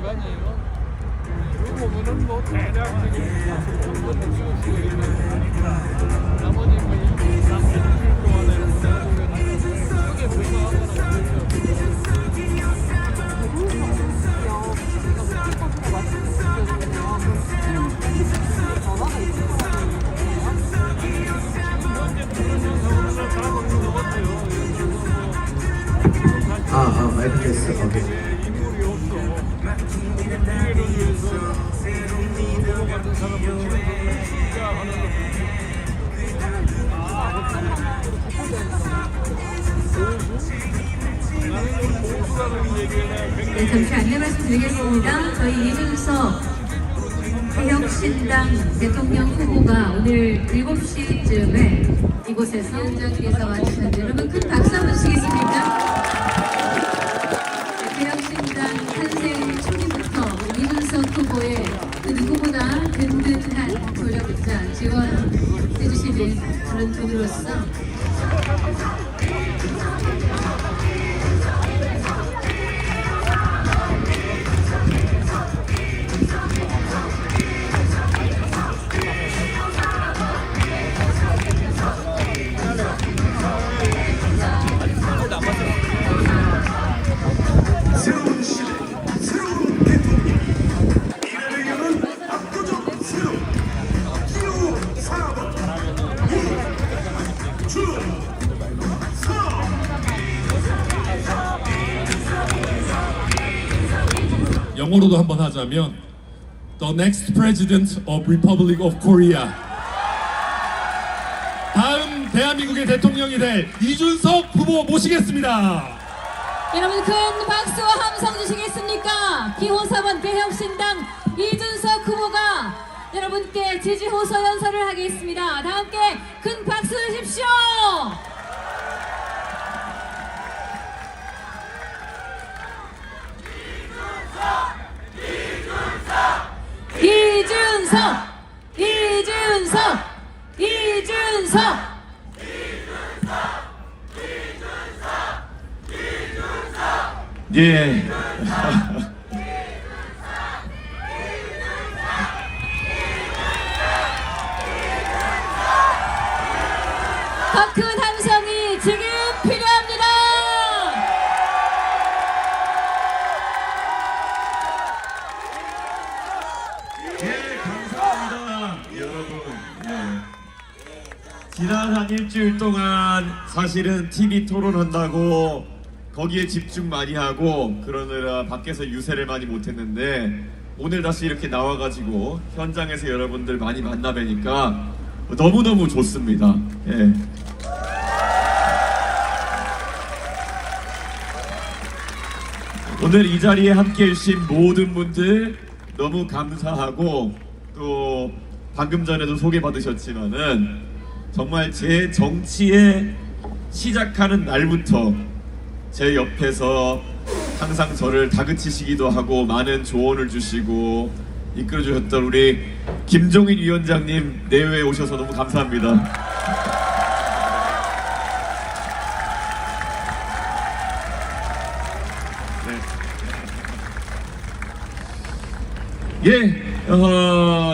시간이에요. 그 보면은 뭐 대략적인 정보를 찍을 수 있는 나머지 뭐 일주일 동안에 내가 보면 크게 불가하거나 마이크 테스트. 오케이. 인물이 없어. 미래를 위해서 같은 사람을 진짜 하는 네, 잠시 안내 말씀드리겠습니다. 저희 이준석 개혁신당 대통령 후보가 오늘 7시쯤에 이곳에서 현장에서 와주셨는데 여러분 큰 박수 한번 주시겠습니까? 개혁신당 탄생 초기부터 이준석 후보의 그 누구보다 든든한 조력자 지원해주시는 그런 분으로서 새로운 시대, 새로운 대통령. 미래를 여는 압도적 새로운 기후 산업. 영어로도 한번 하자면 The next president of Republic of Korea. 다음 대한민국의 대통령이 될 이준석 후보 모시겠습니다. 여러분 큰 박수와 함성 주시겠습니까? 기호 4번 개혁신당 이준석 후보가 여러분께 지지 호소 연설을 하겠습니다. 다 함께 큰 박수 주십시오. 이준석! 이준석! 이준석! 예. 더 큰 함성이 지금 필요합니다. 예, 감사합니다, 여러분. 지난 한 일주일 동안 사실은 TV 토론한다고 거기에 집중 많이 하고 그러느라 밖에서 유세를 많이 못했는데 오늘 다시 이렇게 나와가지고 현장에서 여러분들 많이 만나 뵈니까 너무너무 좋습니다. 예. 오늘 이 자리에 함께 해주신 모든 분들 너무 감사하고 또 방금 전에도 소개받으셨지만은 정말 제 정치에 시작하는 날부터 제 옆에서 항상 저를 다그치시기도 하고 많은 조언을 주시고 이끌어주셨던 우리 김종인 위원장님 내외에 오셔서 너무 감사합니다.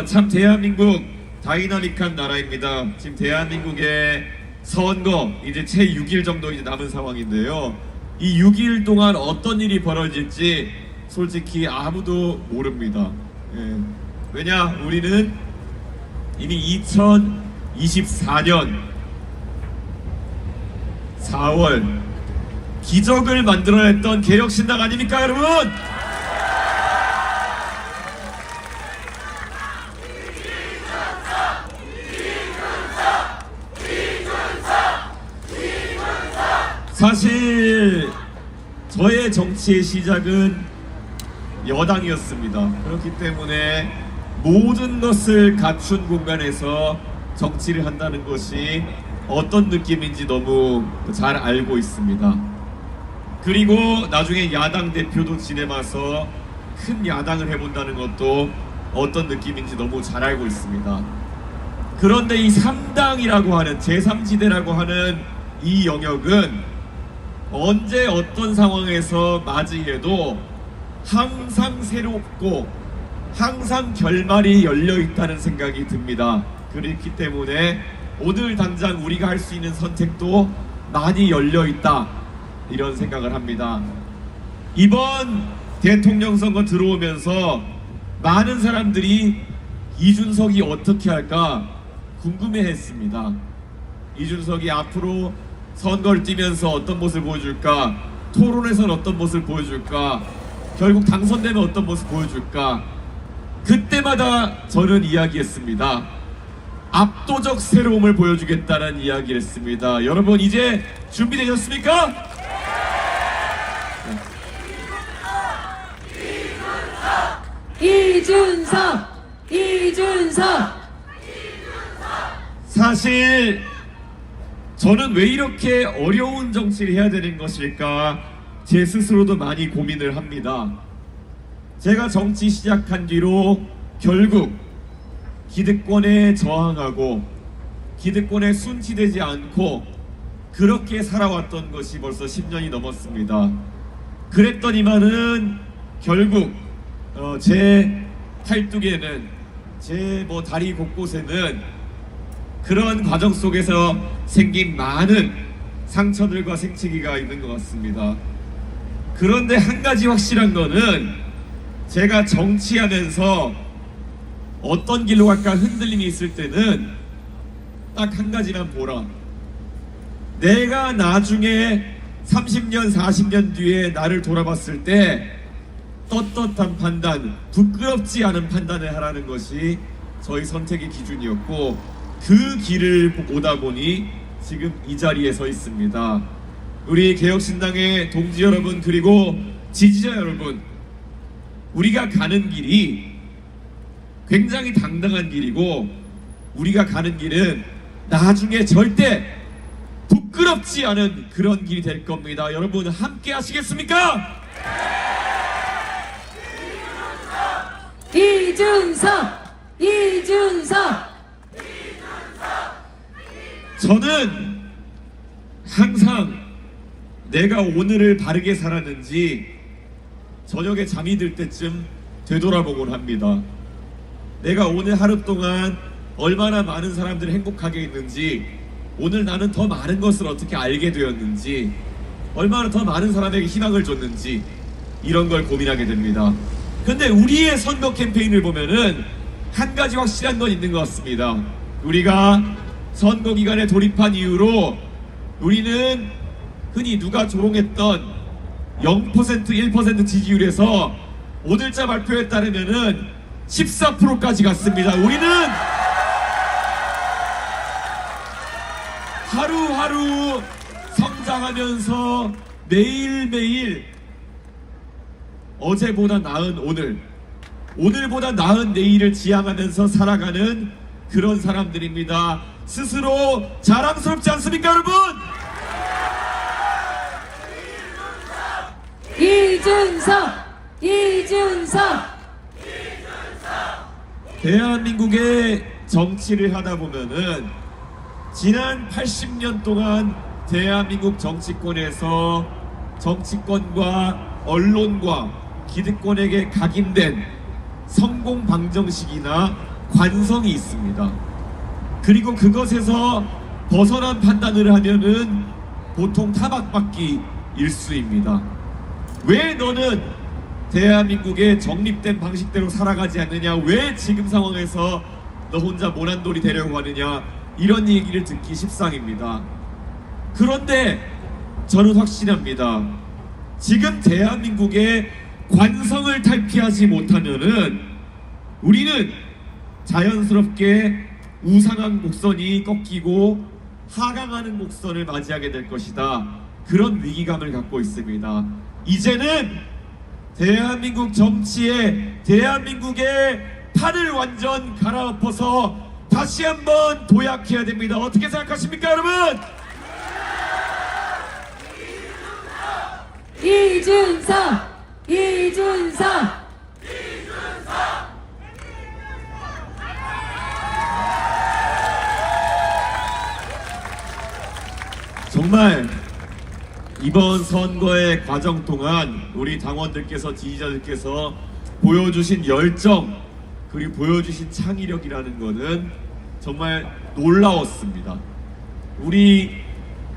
참 대한민국 다이나믹한 나라입니다. 지금 대한민국의 선거 이제 채 6일 정도 이제 남은 상황인데요. 이 6일 동안 어떤 일이 벌어질지 솔직히 아무도 모릅니다. 예. 왜냐, 우리는 이미 2024년 4월 기적을 만들어냈던 개혁신당 아닙니까, 여러분? 사실 저의 정치의 시작은 여당이었습니다. 그렇기 때문에 모든 것을 갖춘 공간에서 정치를 한다는 것이 어떤 느낌인지 너무 잘 알고 있습니다. 그리고 나중에 야당 대표도 지내봐서 큰 야당을 해본다는 것도 어떤 느낌인지 너무 잘 알고 있습니다. 그런데 이 3당이라고 하는 제3지대라고 하는 이 영역은 언제 어떤 상황에서 맞이해도 항상 새롭고 항상 결말이 열려 있다는 생각이 듭니다. 그렇기 때문에 오늘 당장 우리가 할 수 있는 선택도 많이 열려 있다, 이런 생각을 합니다. 이번 대통령 선거 들어오면서 많은 사람들이 이준석이 어떻게 할까 궁금해했습니다. 이준석이 앞으로 선거를 뛰면서 어떤 모습을 보여줄까, 토론에서는 어떤 모습을 보여줄까, 결국 당선되면 어떤 모습을 보여줄까. 그때마다 저는 이야기했습니다. 압도적 새로움을 보여주겠다는 이야기를 했습니다. 여러분, 이제 준비되셨습니까? 이준석. 사실 저는 왜 이렇게 어려운 정치를 해야 되는 것일까, 제 스스로도 많이 고민을 합니다. 제가 정치 시작한 뒤로 결국 기득권에 저항하고 기득권에 순치되지 않고 그렇게 살아왔던 것이 벌써 10년이 넘었습니다. 그랬더니만은 결국 제 팔뚝에는, 제 다리 곳곳에는 그런 과정 속에서 생긴 많은 상처들과 생채기가 있는 것 같습니다. 그런데 한 가지 확실한 거는, 제가 정치하면서 어떤 길로 갈까 흔들림이 있을 때는 딱 한 가지만 보라. 내가 나중에 30년, 40년 뒤에 나를 돌아봤을 때 떳떳한 판단, 부끄럽지 않은 판단을 하라는 것이 저희 선택의 기준이었고, 그 길을 오다 보니 지금 이 자리에 서 있습니다. 우리 개혁신당의 동지 여러분, 그리고 지지자 여러분, 우리가 가는 길이 굉장히 당당한 길이고, 우리가 가는 길은 나중에 절대 부끄럽지 않은 그런 길이 될 겁니다. 여러분, 함께 하시겠습니까? 이준석. 저는 항상 내가 오늘을 바르게 살았는지 저녁에 잠이 들 때쯤 되돌아보곤 합니다. 내가 오늘 하루 동안 얼마나 많은 사람들이 행복하게 했는지, 오늘 나는 더 많은 것을 어떻게 알게 되었는지, 얼마나 더 많은 사람에게 희망을 줬는지, 이런 걸 고민하게 됩니다. 근데 우리의 선거 캠페인을 보면은 한 가지 확실한 건 있는 것 같습니다. 우리가 선거 기간에 돌입한 이후로 우리는 흔히 누가 조롱했던 0%, 1% 지지율에서 오늘자 발표에 따르면은 14%까지 갔습니다. 우리는 하루하루 성장하면서 매일매일 어제보다 나은 오늘, 오늘보다 나은 내일을 지향하면서 살아가는 그런 사람들입니다. 스스로 자랑스럽지 않습니까, 여러분? 이준석. 대한민국의 정치를 하다 보면은 지난 80년 동안 대한민국 정치권에서 정치권과 언론과 기득권에게 각인된 성공 방정식이나 관성이 있습니다. 그리고 그것에서 벗어난 판단을 하면은 보통 타박받기 일수입니다. 왜 너는 대한민국의 정립된 방식대로 살아가지 않느냐, 왜 지금 상황에서 너 혼자 모난돌이 되려고 하느냐, 이런 얘기를 듣기 십상입니다. 그런데 저는 확신합니다. 지금 대한민국의 관성을 탈피하지 못하면은 우리는 자연스럽게 우상한 곡선이 꺾이고 하강하는 곡선을 맞이하게 될 것이다, 그런 위기감을 갖고 있습니다. 이제는 대한민국 정치에, 대한민국의 판을 완전 갈아엎어서 다시 한번 도약해야 됩니다. 어떻게 생각하십니까, 여러분? 이준석. 정말 이번 선거의 과정 동안 우리 당원들께서 지지자들께서 보여주신 열정 그리고 보여주신 창의력이라는 것은 정말 놀라웠습니다. 우리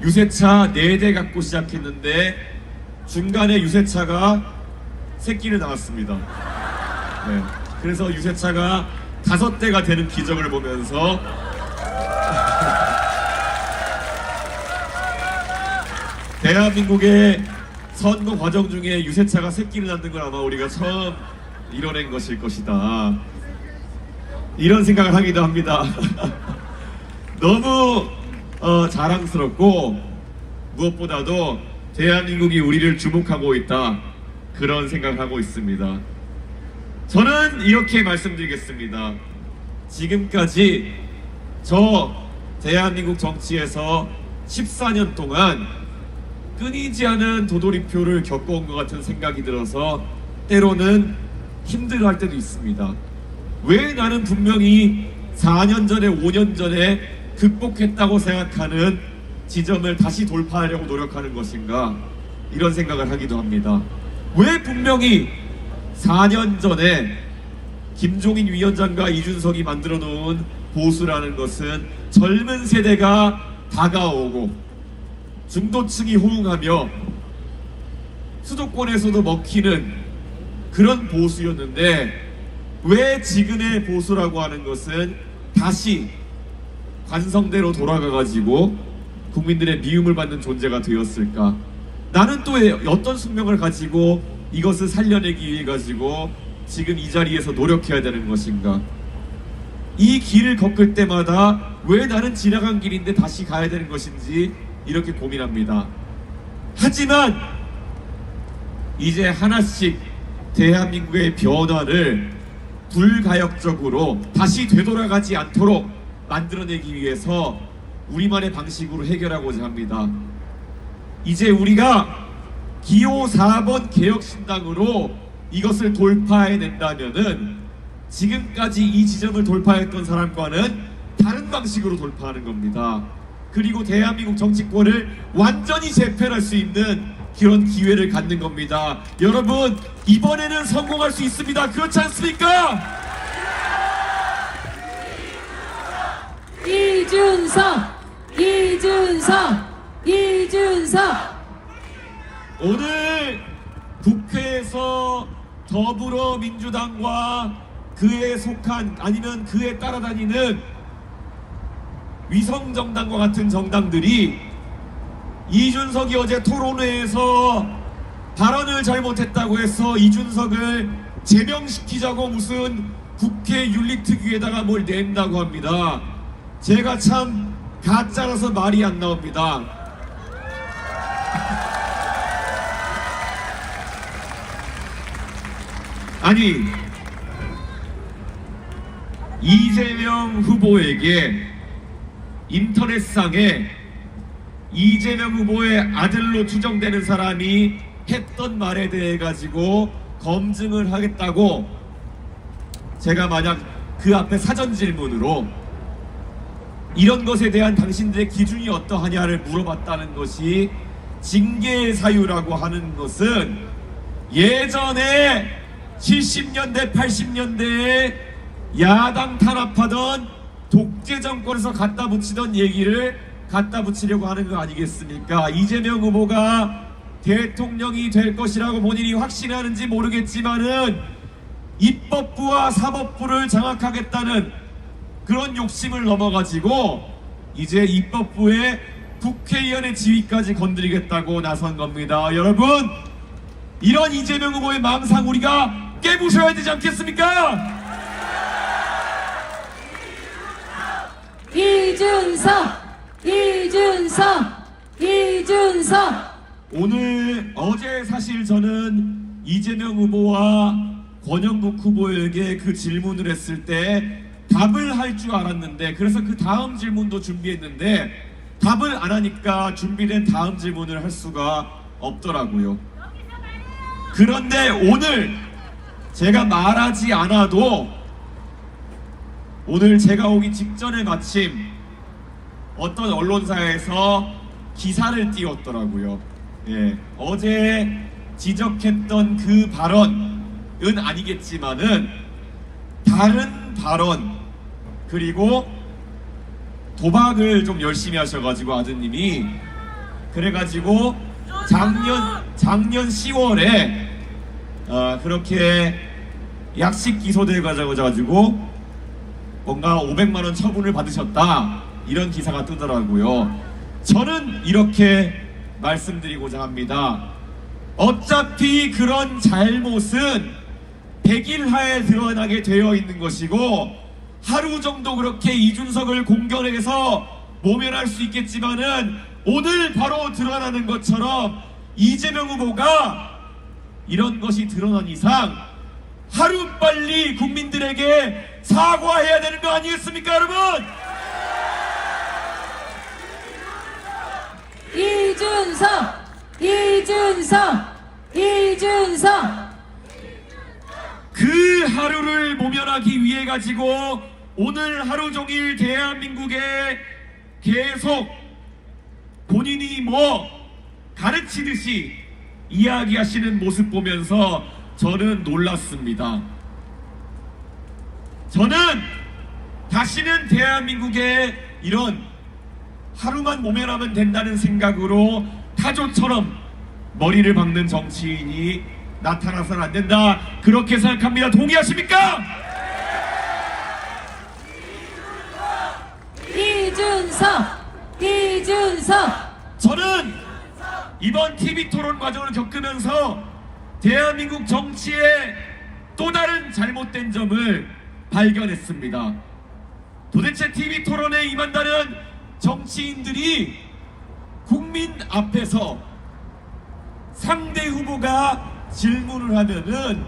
유세차 4대 갖고 시작했는데 중간에 유세차가 새끼를 낳았습니다. 네. 그래서 유세차가 5대가 되는 기적을 보면서 대한민국의 선거 과정 중에 유세차가 새끼를 낳는 건 아마 우리가 처음 이뤄낸 것일 것이다. 이런 생각을 하기도 합니다. 너무 자랑스럽고 무엇보다도 대한민국이 우리를 주목하고 있다. 그런 생각을 하고 있습니다. 저는 이렇게 말씀드리겠습니다. 지금까지 저 대한민국 정치에서 14년 동안 끊이지 않은 도돌이표를 겪어온 것 같은 생각이 들어서 때로는 힘들어할 때도 있습니다. 왜 나는 분명히 4년 전에 5년 전에 극복했다고 생각하는 지점을 다시 돌파하려고 노력하는 것인가 이런 생각을 하기도 합니다. 왜 분명히 4년 전에 김종인 위원장과 이준석이 만들어 놓은 보수라는 것은 젊은 세대가 다가오고 중도층이 호응하며 수도권에서도 먹히는 그런 보수였는데 왜 지금의 보수라고 하는 것은 다시 관성대로 돌아가가지고 국민들의 미움을 받는 존재가 되었을까? 나는 또 어떤 숙명을 가지고 이것을 살려내기 위해 가지고 지금 이 자리에서 노력해야 되는 것인가? 이 길을 겪을 때마다 왜 나는 지나간 길인데 다시 가야 되는 것인지 이렇게 고민합니다. 하지만 이제 하나씩 대한민국의 변화를 불가역적으로 다시 되돌아가지 않도록 만들어내기 위해서 우리만의 방식으로 해결하고자 합니다. 이제 우리가 기호 4번 개혁신당으로 이것을 돌파해낸다면은 지금까지 이 지점을 돌파했던 사람과는 다른 방식으로 돌파하는 겁니다. 그리고 대한민국 정치권을 완전히 재편할 수 있는 그런 기회를 갖는 겁니다. 여러분, 이번에는 성공할 수 있습니다. 그렇지 않습니까? 이준석 오늘 국회에서 더불어민주당과 그에 속한 아니면 그에 따라다니는 위성정당과 같은 정당들이 이준석이 어제 토론회에서 발언을 잘못했다고 해서 이준석을 제명시키자고 무슨 국회 윤리특위에다가 뭘 낸다고 합니다. 제가 참 가짜라서 말이 안 나옵니다. 아니, 이재명 후보에게 인터넷상에 이재명 후보의 아들로 추정되는 사람이 했던 말에 대해 가지고 검증을 하겠다고 제가 만약 그 앞에 사전 질문으로 이런 것에 대한 당신들의 기준이 어떠하냐를 물어봤다는 것이 징계 사유라고 하는 것은 예전에 70년대 80년대에 야당 탄압하던 독재 정권에서 갖다 붙이던 얘기를 갖다 붙이려고 하는 거 아니겠습니까? 이재명 후보가 대통령이 될 것이라고 본인이 확신하는지 모르겠지만은 입법부와 사법부를 장악하겠다는 그런 욕심을 넘어가지고 이제 입법부의 국회의원의 지위까지 건드리겠다고 나선 겁니다. 여러분, 이런 이재명 후보의 망상 우리가 깨부셔야 되지 않겠습니까? 이준석 어제 사실 저는 이재명 후보와 권영국 후보에게 그 질문을 했을 때 답을 할 줄 알았는데 그래서 그 다음 질문도 준비했는데 답을 안 하니까 준비된 다음 질문을 할 수가 없더라고요. 그런데 오늘 제가 말하지 않아도 오늘 제가 오기 직전에 마침 어떤 언론사에서 기사를 띄웠더라고요. 예, 어제 지적했던 그 발언은 아니겠지만은 다른 발언 그리고 도박을 좀 열심히 하셔가지고 아드님이 그래가지고 작년 10월에 그렇게 약식 기소돼 가지고 뭔가 500만 원 처분을 받으셨다 이런 기사가 뜨더라고요. 저는 이렇게 말씀드리고자 합니다. 어차피 그런 잘못은 100일 하에 드러나게 되어 있는 것이고 하루 정도 그렇게 이준석을 공격해서 모면할 수 있겠지만은 오늘 바로 드러나는 것처럼 이재명 후보가 이런 것이 드러난 이상 하루빨리 국민들에게 사과해야 되는 거 아니겠습니까, 여러분? 이준석 그 하루를 모면하기 위해 가지고 오늘 하루 종일 대한민국에 계속 본인이 뭐 가르치듯이 이야기하시는 모습 보면서 저는 놀랐습니다. 저는 다시는 대한민국에 이런 하루만 모면하면 된다는 생각으로 타조처럼 머리를 박는 정치인이 나타나서는 안 된다, 그렇게 생각합니다. 동의하십니까? 이준석 저는 이번 TV 토론 과정을 겪으면서 대한민국 정치의 또 다른 잘못된 점을 발견했습니다. 도대체 TV 토론에 임한다는 정치인들이 국민 앞에서 상대 후보가 질문을 하면은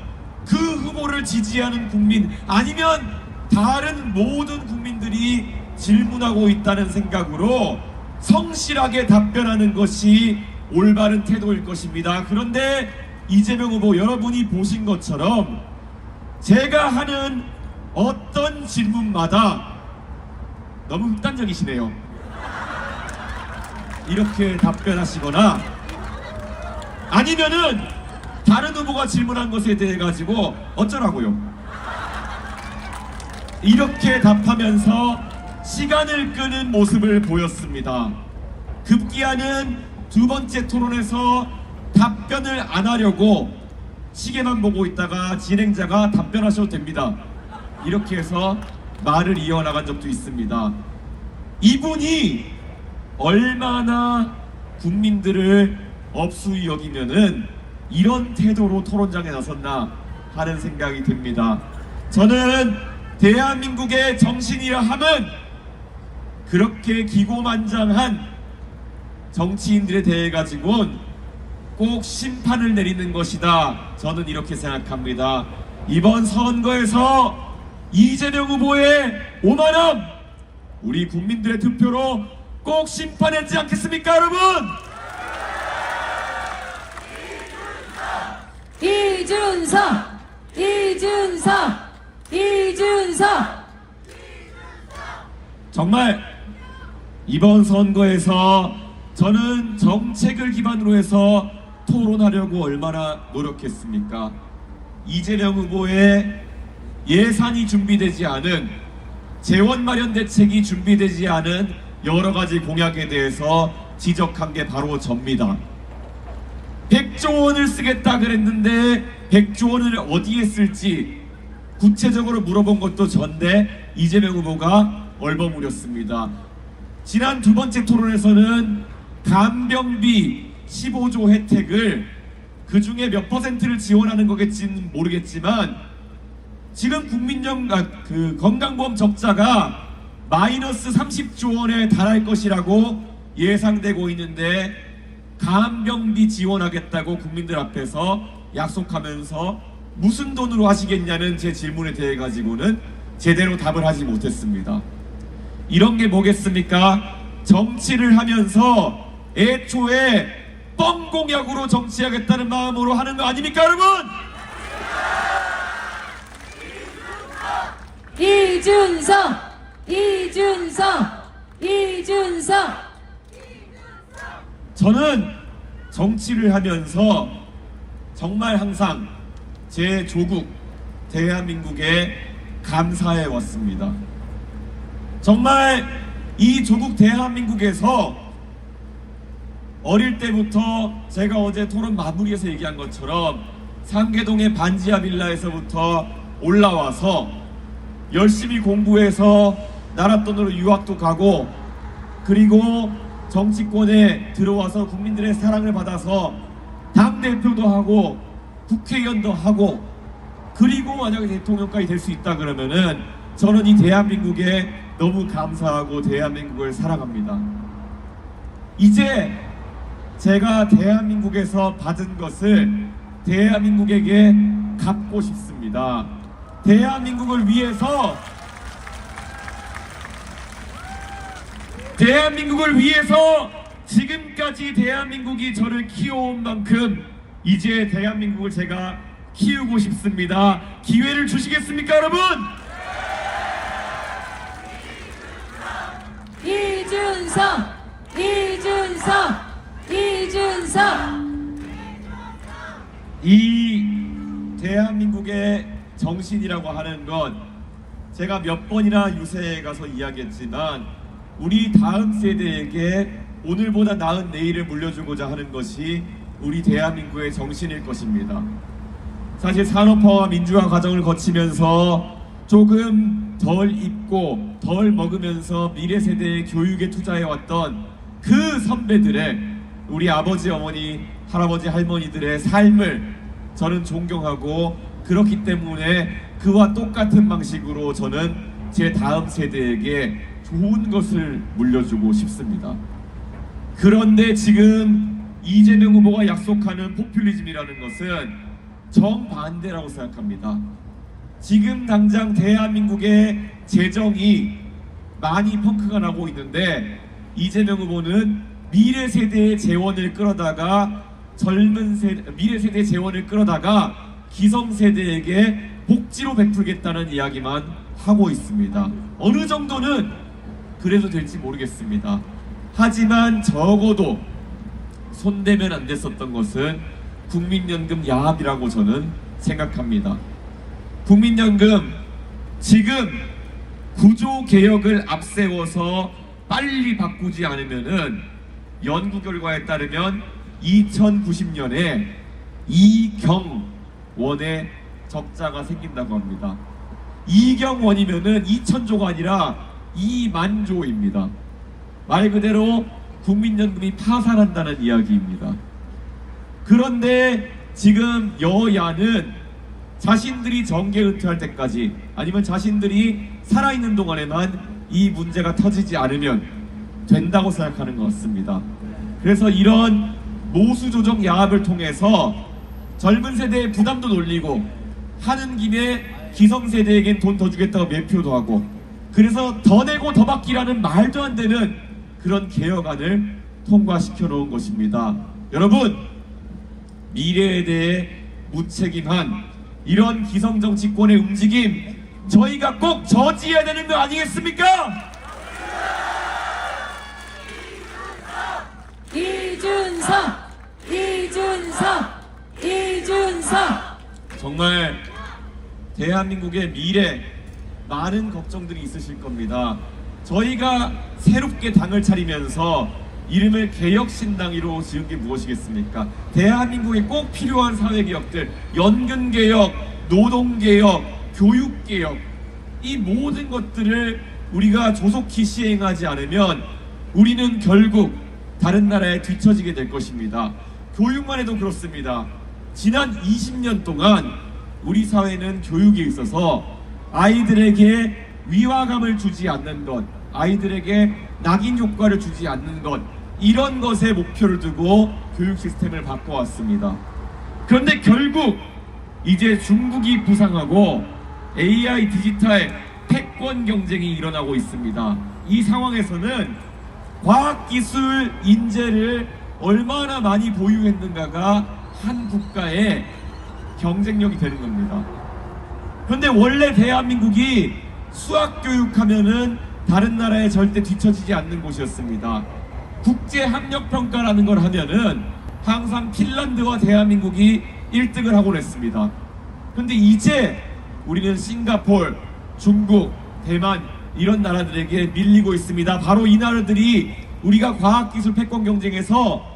그 후보를 지지하는 국민 아니면 다른 모든 국민들이 질문하고 있다는 생각으로 성실하게 답변하는 것이 올바른 태도일 것입니다. 그런데 이재명 후보, 여러분이 보신 것처럼 제가 하는 어떤 질문마다 너무 극단적이시네요. 이렇게 답변하시거나 아니면은 다른 후보가 질문한 것에 대해 가지고 어쩌라고요? 이렇게 답하면서 시간을 끄는 모습을 보였습니다. 급기야는 두 번째 토론에서 답변을 안 하려고 시계만 보고 있다가 진행자가 답변하셔도 됩니다, 이렇게 해서 말을 이어나간 적도 있습니다. 이분이 얼마나 국민들을 업수히 여기면은 이런 태도로 토론장에 나섰나 하는 생각이 듭니다. 저는 대한민국의 정신이라 함은 그렇게 기고만장한 정치인들에 대해 가지고는 꼭 심판을 내리는 것이다, 저는 이렇게 생각합니다. 이번 선거에서 이재명 후보의 오만함 우리 국민들의 투표로 꼭 심판하지 않겠습니까, 여러분? 이준석 정말 이번 선거에서 저는 정책을 기반으로 해서 토론하려고 얼마나 노력했습니까? 이재명 후보의 예산이 준비되지 않은, 재원 마련 대책이 준비되지 않은 여러 가지 공약에 대해서 지적한 게 바로 접니다. 100조 원을 쓰겠다 그랬는데 100조 원을 어디에 쓸지 구체적으로 물어본 것도 전데 이재명 후보가 얼버무렸습니다. 지난 두 번째 토론에서는 간병비 15조 혜택을 그 중에 몇 퍼센트를 지원하는 거겠지는 모르겠지만 지금 건강보험 적자가 마이너스 30조 원에 달할 것이라고 예상되고 있는데 간병비 지원하겠다고 국민들 앞에서 약속하면서 무슨 돈으로 하시겠냐는 제 질문에 대해 가지고는 제대로 답을 하지 못했습니다. 이런 게 뭐겠습니까? 정치를 하면서 애초에 뻥공약으로 정치하겠다는 마음으로 하는 거 아닙니까, 여러분? 이준석 저는 정치를 하면서 정말 항상 제 조국 대한민국에 감사해 왔습니다. 정말 이 조국 대한민국에서 어릴 때부터 제가 어제 토론 마무리에서 얘기한 것처럼 상계동의 반지하 빌라에서부터 올라와서 열심히 공부해서 나라 돈으로 유학도 가고, 그리고 정치권에 들어와서 국민들의 사랑을 받아서 당대표도 하고 국회의원도 하고, 그리고 만약에 대통령까지 될 수 있다 그러면은 저는 이 대한민국에 너무 감사하고 대한민국을 사랑합니다. 이제 제가 대한민국에서 받은 것을 대한민국에게 갚고 싶습니다. 대한민국을 위해서 지금까지 대한민국이 저를 키워온 만큼 이제 대한민국을 제가 키우고 싶습니다. 기회를 주시겠습니까, 여러분? 이준석 이 대한민국의 정신이라고 하는 건 제가 몇 번이나 유세에 가서 이야기했지만, 우리 다음 세대에게 오늘보다 나은 내일을 물려주고자 하는 것이 우리 대한민국의 정신일 것입니다. 사실 산업화와 민주화 과정을 거치면서 조금 덜 입고 덜 먹으면서 미래 세대의 교육에 투자해왔던 그 선배들의, 우리 아버지, 어머니, 할아버지, 할머니들의 삶을 저는 존경하고, 그렇기 때문에 그와 똑같은 방식으로 저는 제 다음 세대에게 좋은 것을 물려주고 싶습니다. 그런데 지금 이재명 후보가 약속하는 포퓰리즘이라는 것은 정반대라고 생각합니다. 지금 당장 대한민국의 재정이 많이 펑크가 나고 있는데, 이재명 후보는 미래 세대의 재원을 끌어다가 미래 세대의 재원을 끌어다가 기성 세대에게 복지로 베풀겠다는 이야기만 하고 있습니다. 어느 정도는 그래도 될지 모르겠습니다. 하지만 적어도 손대면 안 됐었던 것은 국민연금 야합이라고 저는 생각합니다. 국민연금 지금 구조 개혁을 앞세워서 빨리 바꾸지 않으면은 연구 결과에 따르면 2090년에 이경원의 적자가 생긴다고 합니다. 이경원이면은 2000조가 아니라 2만조입니다. 말 그대로 국민연금이 파산한다는 이야기입니다. 그런데 지금 여야는 자신들이 정계 은퇴할 때까지, 아니면 자신들이 살아있는 동안에만 이 문제가 터지지 않으면 된다고 생각하는 것 같습니다. 그래서 이런 모수조정 야합을 통해서 젊은 세대의 부담도 놀리고, 하는 김에 기성세대에겐 돈 더 주겠다고 매표도 하고, 그래서 더 내고 더 받기라는 말도 안 되는 그런 개혁안을 통과시켜 놓은 것입니다. 여러분, 미래에 대해 무책임한 이런 기성정치권의 움직임, 저희가 꼭 저지해야 되는 거 아니겠습니까? 이준석 정말 대한민국의 미래, 많은 걱정들이 있으실 겁니다. 저희가 새롭게 당을 차리면서 이름을 개혁신당으로 지은 게 무엇이겠습니까? 대한민국에 꼭 필요한 사회개혁들, 연금개혁, 노동개혁, 교육개혁, 이 모든 것들을 우리가 조속히 시행하지 않으면 우리는 결국 다른 나라에 뒤처지게 될 것입니다. 교육만 해도 그렇습니다. 지난 20년 동안 우리 사회는 교육에 있어서 아이들에게 위화감을 주지 않는 것, 아이들에게 낙인 효과를 주지 않는 것, 이런 것에 목표를 두고 교육 시스템을 바꿔왔습니다. 그런데 결국 이제 중국이 부상하고 AI 디지털 패권 경쟁이 일어나고 있습니다. 이 상황에서는 과학기술 인재를 얼마나 많이 보유했는가가 한 국가의 경쟁력이 되는 겁니다. 그런데 원래 대한민국이 수학교육하면은 다른 나라에 절대 뒤처지지 않는 곳이었습니다. 국제학력평가라는 걸 하면은 항상 핀란드와 대한민국이 1등을 하곤 했습니다. 근데 이제 우리는 싱가포르, 중국, 대만 이런 나라들에게 밀리고 있습니다. 바로 이 나라들이 우리가 과학기술 패권 경쟁에서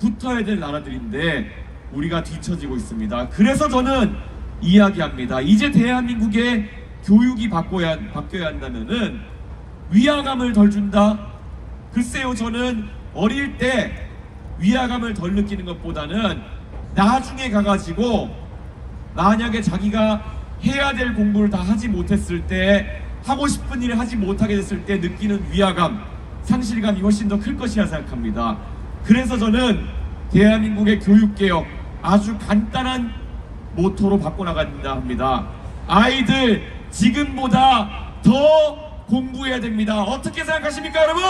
붙어야 될 나라들인데 우리가 뒤처지고 있습니다. 그래서 저는 이야기합니다. 이제 대한민국의 교육이 바뀌어야 한다면은 위화감을 덜 준다? 글쎄요, 저는 어릴 때 위화감을 덜 느끼는 것보다는 나중에 가가지고 만약에 자기가 해야 될 공부를 다 하지 못했을 때, 하고 싶은 일을 하지 못하게 됐을 때 느끼는 위화감, 상실감이 훨씬 더 클 것이라 생각합니다. 그래서 저는 대한민국의 교육개혁 아주 간단한 모토로 바꿔나간다 합니다. 아이들 지금보다 더 공부해야 됩니다. 어떻게 생각하십니까, 여러분?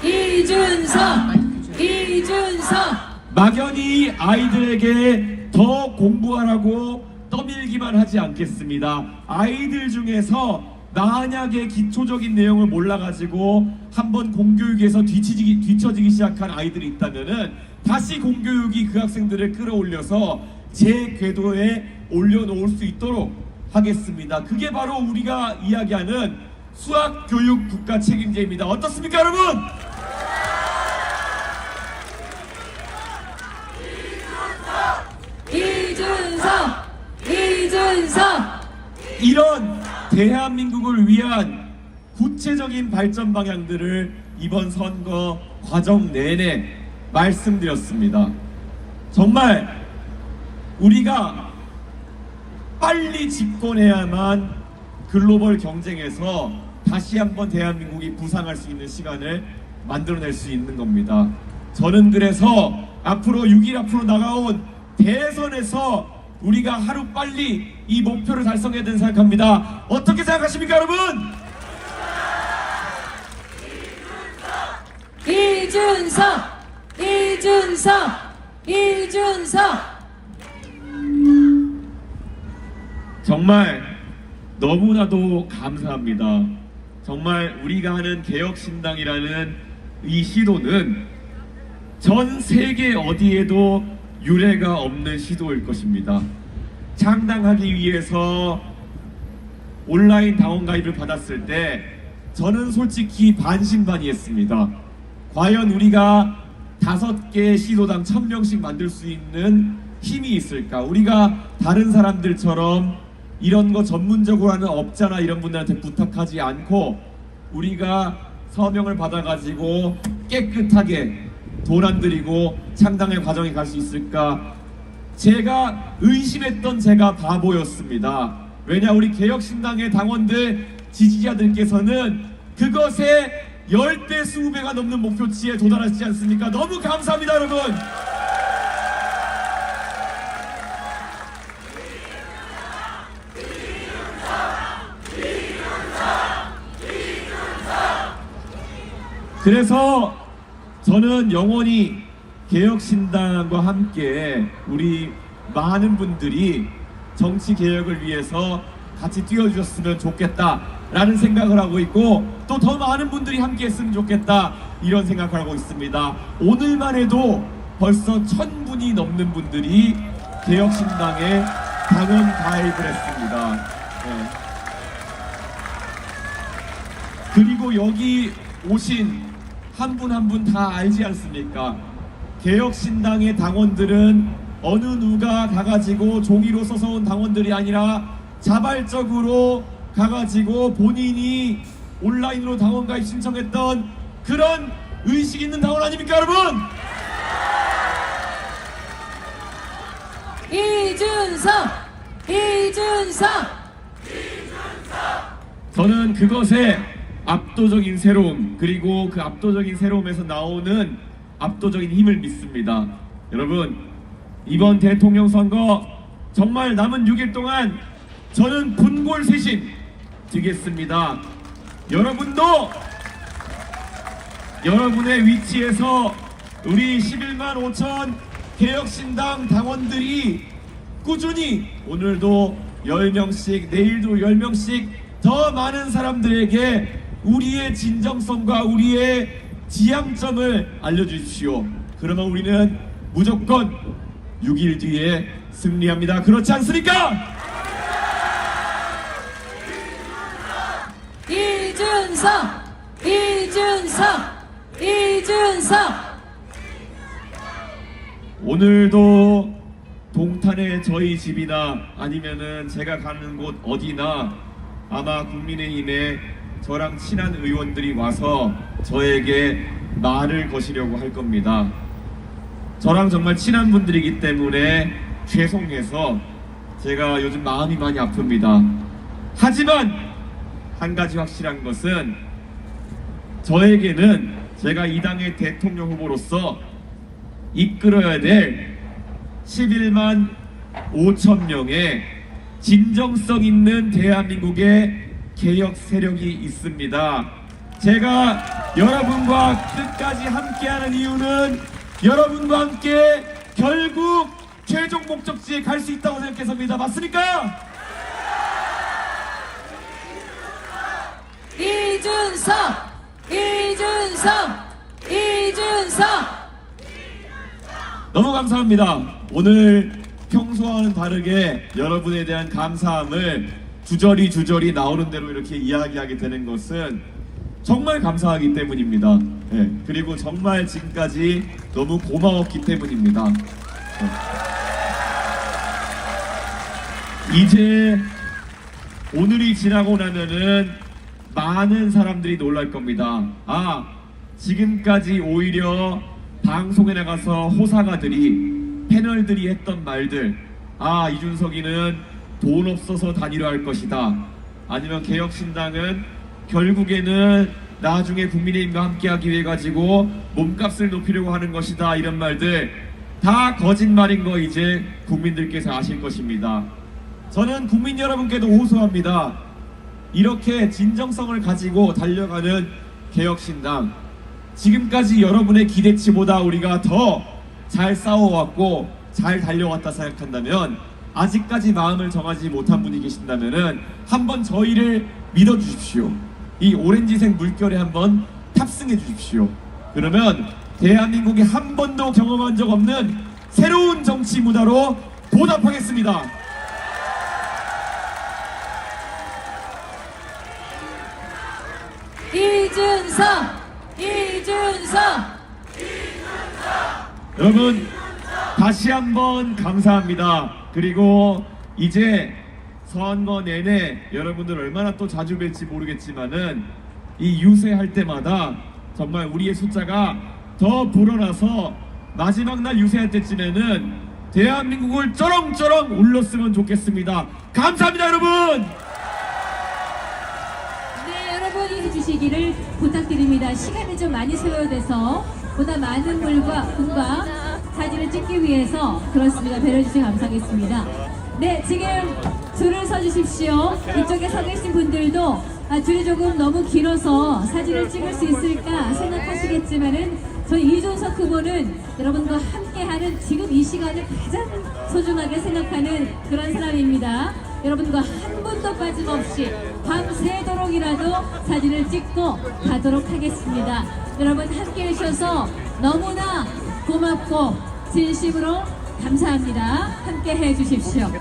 이준석 막연히 아이들에게 더 공부하라고 떠밀기만 하지 않겠습니다. 아이들 중에서 만약에 기초적인 내용을 몰라가지고 한번 공교육에서 뒤처지기 시작한 아이들이 있다면은 다시 공교육이 그 학생들을 끌어올려서 제 궤도에 올려놓을 수 있도록 하겠습니다. 그게 바로 우리가 이야기하는 수학교육 국가 책임제입니다. 어떻습니까, 여러분? 이준석 이런 대한민국을 위한 구체적인 발전 방향들을 이번 선거 과정 내내 말씀드렸습니다. 정말 우리가 빨리 집권해야만 글로벌 경쟁에서 다시 한번 대한민국이 부상할 수 있는 시간을 만들어낼 수 있는 겁니다. 저는 그래서 앞으로 6일 앞으로 나가온 대선에서 우리가 하루 빨리 이 목표를 달성해야 된다고 생각합니다. 어떻게 생각하십니까, 여러분? 이준석 정말 너무나도 감사합니다. 정말 우리가 하는 개혁신당이라는 이 시도는 전 세계 어디에도 유례가 없는 시도일 것입니다. 창당하기 위해서 온라인 당원 가입을 받았을 때 저는 솔직히 반신반의했습니다. 과연 우리가 5개 시도당 1000명씩 만들 수 있는 힘이 있을까? 우리가 다른 사람들처럼 이런 거 전문적으로 하는 업자나 이런 분들한테 부탁하지 않고 우리가 서명을 받아가지고 깨끗하게 돈 안 들이고 창당의 과정에 갈 수 있을까? 제가 의심했던 제가 바보였습니다. 왜냐, 우리 개혁신당의 당원들, 지지자들께서는 그것에 10배, 20배가 넘는 목표치에 도달하시지 않습니까? 너무 감사합니다, 여러분. 그래서 저는 영원히 개혁신당과 함께 우리 많은 분들이 정치 개혁을 위해서 같이 뛰어주셨으면 좋겠다라는 생각을 하고 있고, 또 더 많은 분들이 함께 했으면 좋겠다 이런 생각을 하고 있습니다. 오늘만 해도 벌써 1000분이 넘는 분들이 개혁신당에 당원 가입을 했습니다. 네. 그리고 여기 오신 한 분 한 분 다 알지 않습니까? 개혁신당의 당원들은 어느 누가 가가지고 종이로 써서 온 당원들이 아니라 자발적으로 가가지고 본인이 온라인으로 당원 가입 신청했던 그런 의식 있는 당원 아닙니까, 여러분? 이준석 저는 그것에 압도적인 새로움, 그리고 그 압도적인 새로움에서 나오는 압도적인 힘을 믿습니다. 여러분, 이번 대통령 선거 정말 남은 6일 동안 저는 분골쇄신 드리겠습니다. 여러분도 여러분의 위치에서 우리 11만 5천 개혁신당 당원들이 꾸준히 오늘도 10명씩, 내일도 10명씩 더 많은 사람들에게 우리의 진정성과 우리의 지향점을 알려주십시오. 그러면 우리는 무조건 6일 뒤에 승리합니다. 그렇지 않습니까? 이준석 오늘도 동탄의 저희 집이나 아니면은 제가 가는 곳 어디나 아마 국민의힘에 저랑 친한 의원들이 와서 저에게 말을 거시려고 할 겁니다. 저랑 정말 친한 분들이기 때문에 죄송해서 제가 요즘 마음이 많이 아픕니다. 하지만 한 가지 확실한 것은 저에게는 제가 이 당의 대통령 후보로서 이끌어야 될 11만 5천 명의 진정성 있는 대한민국의 개혁 세력이 있습니다. 제가 여러분과 끝까지 함께하는 이유는 여러분과 함께 결국 최종 목적지에 갈 수 있다고 생각해서입니다. 맞습니까? 이준석 너무 감사합니다. 오늘 평소와는 다르게 여러분에 대한 감사함을 주저리 나오는 대로 이렇게 이야기하게 되는 것은 정말 감사하기 때문입니다. 네, 그리고 정말 지금까지 너무 고마웠기 때문입니다. 이제 오늘이 지나고 나면은 많은 사람들이 놀랄 겁니다. 아, 지금까지 오히려 방송에 나가서 호사가들이 패널들이 했던 말들, 아, 이준석이는 돈 없어서 단일화할 것이다, 아니면 개혁신당은 결국에는 나중에 국민의힘과 함께하기 위해 가지고 몸값을 높이려고 하는 것이다, 이런 말들 다 거짓말인 거 이제 국민들께서 아실 것입니다. 저는 국민 여러분께도 호소합니다. 이렇게 진정성을 가지고 달려가는 개혁신당, 지금까지 여러분의 기대치보다 우리가 더 잘 싸워왔고 잘 달려왔다 생각한다면, 아직까지 마음을 정하지 못한 분이 계신다면은 한번 저희를 믿어주십시오. 이 오렌지색 물결에 한번 탑승해 주십시오. 그러면 대한민국이 한 번도 경험한 적 없는 새로운 정치 문화로 보답하겠습니다. 이준석 여러분 다시 한번 감사합니다. 그리고 이제 선거 내내 여러분들 얼마나 또 자주 뵐지 모르겠지만은 이 유세할 때마다 정말 우리의 숫자가 더 불어나서 마지막 날 유세할 때쯤에는 대한민국을 쩌렁쩌렁 울렸으면 좋겠습니다. 감사합니다, 여러분. 네, 여러분 해주시기를 부탁드립니다. 시간이 좀 많이 소요돼서 보다 많은 분과 사진을 찍기 위해서 그렇습니다. 배려주시면 감사하겠습니다. 네, 지금 줄을 서주십시오. 이쪽에 서 계신 분들도 줄이 조금 너무 길어서 사진을 찍을 수 있을까 생각하시겠지만은 저희 이준석 후보는 여러분과 함께하는 지금 이 시간을 가장 소중하게 생각하는 그런 사람입니다. 여러분과 한 분도 빠짐없이 밤새도록이라도 사진을 찍고 가도록 하겠습니다. 여러분 함께 해주셔서 너무나 고맙고 진심으로 감사합니다. 함께 해주십시오.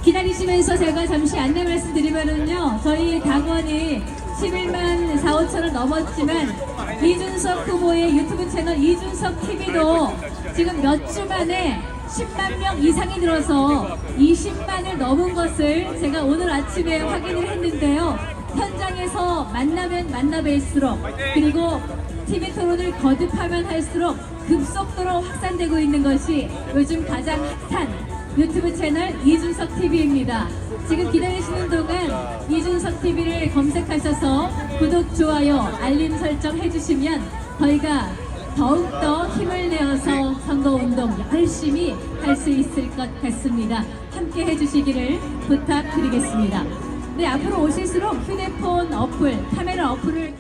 기다리시면서 제가 잠시 안내 말씀드리면은요, 저희 당원이 11만 4, 5천을 넘었지만 이준석 후보의 유튜브 채널 이준석 TV도 지금 몇 주 만에 10만 명 이상이 늘어서 20만을 넘은 것을 제가 오늘 아침에 확인을 했는데요. 현장에서 만나면 만나뵐수록, 그리고 TV 토론을 거듭하면 할수록 급속도로 확산되고 있는 것이 요즘 가장 핫한 유튜브 채널 이준석 TV입니다. 지금 기다리시는 동안 이준석 TV를 검색하셔서 구독, 좋아요, 알림 설정 해주시면 저희가 더욱더 힘을 내어서 선거운동 열심히 할 수 있을 것 같습니다. 함께 해주시기를 부탁드리겠습니다. 네, 앞으로 오실수록 휴대폰 어플, 카메라 어플을